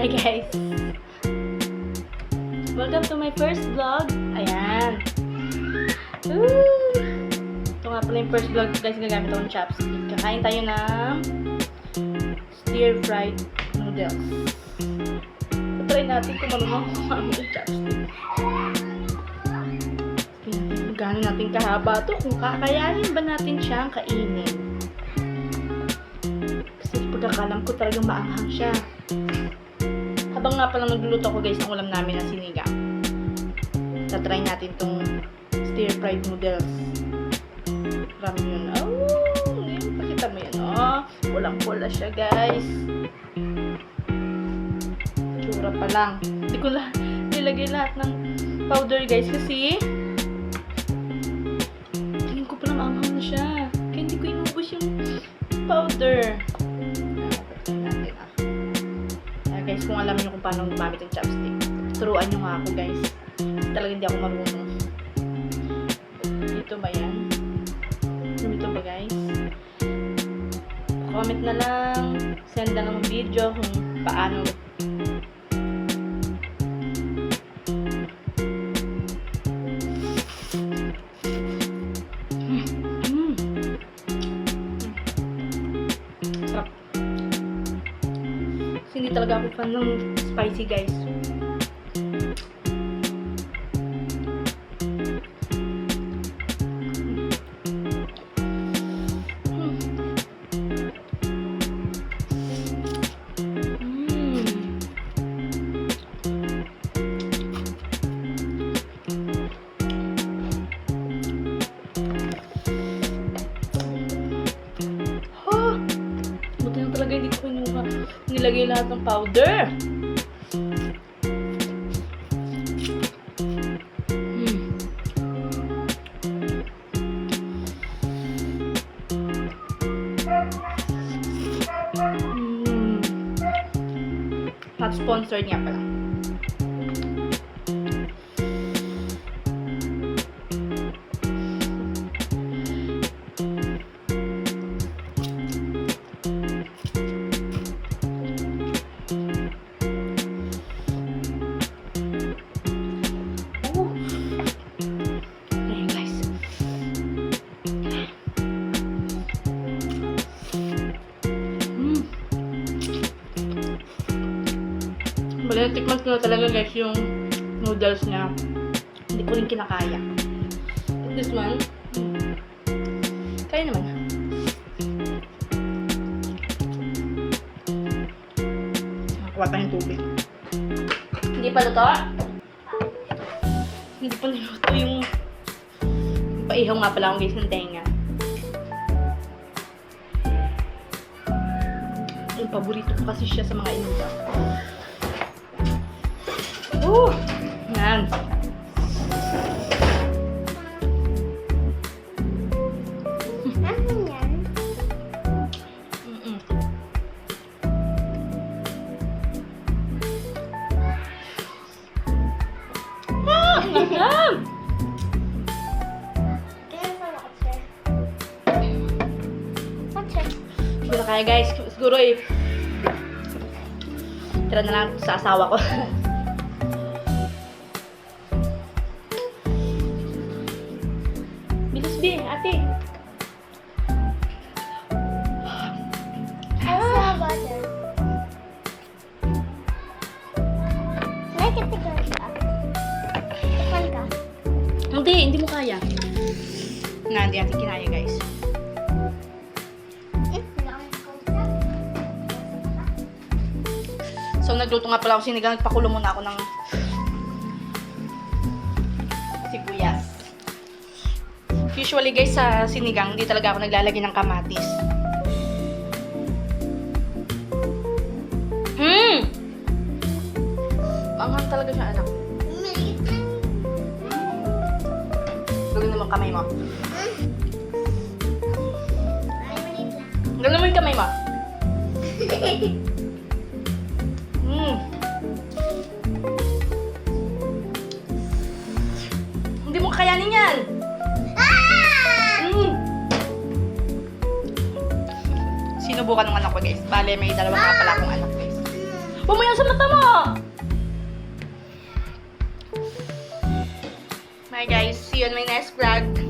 Hi guys! Welcome to my first vlog. Ayan. Woo! Ito nga pala yung first vlog guys. Gagamit ako ng chopstick. Kakain tayo ng stir-fried noodles. Try natin kung marunong kumamit ng chopstick. Gano'n natin kahaba to. Kung kakayanin ba natin siyang kainin. Kasi pagkakalam ko talagang maanghang siya. Habang nga palang nagluluto ko guys ng ulam namin ng sinigang. Tatry natin tong stir-fried noodles. Marami yun. Oh, yun. Pakita mo yun. Oh, pulang-pula siya guys. Tsura pa lang. Hindi ko nilagay lahat ng powder guys kasi tingin ko pa lang maanghang na siya. Kaya hindi ko inubos yung powder. Guys, kung alam niyo kung paano gumamit ng chopstick, turuan niyo nga ako guys. Talagang hindi ako marunong. Dito ba yan? Dito ba guys? Comment na lang, send na lang ng video kung paano. Sarap. Hindi talaga ako fan ng spicy guys. Buti na talaga hindi ko nilagay lahat ng powder. Not sponsored nga pala. Wala, tikman ko na talaga guys yung noodles niya. Hindi ko rin kinakaya. This one, kaya naman. Nakakuha tayong tubig. Hindi pa luto? Hindi pa niluto yung paihaw nga pala akong guys ng tenga. Yung paborito ko kasi siya sa mga inuda. Yan. Ano yan? Alam! Hindi na kaya guys. Siguro tira na lang sa asawa ko. Bilis be, ate. Hindi mo kaya. Hindi ate kinaya guys. So nagluto nga pala ako sinigang, nagpakulo muna ako ng sibuyas. Usually guys sa sinigang, hindi talaga ako naglalagay ng kamatis. Manghang talaga siya anak. Gawin naman kamay mo. Gawin naman kamay mo. Hindi mo kakayanin yan. Sinubukan ng anak ko guys. Bale, may dalawa nga pala akong anak guys. Pumayaw sa mata mo! Bye guys. See you on my next vlog.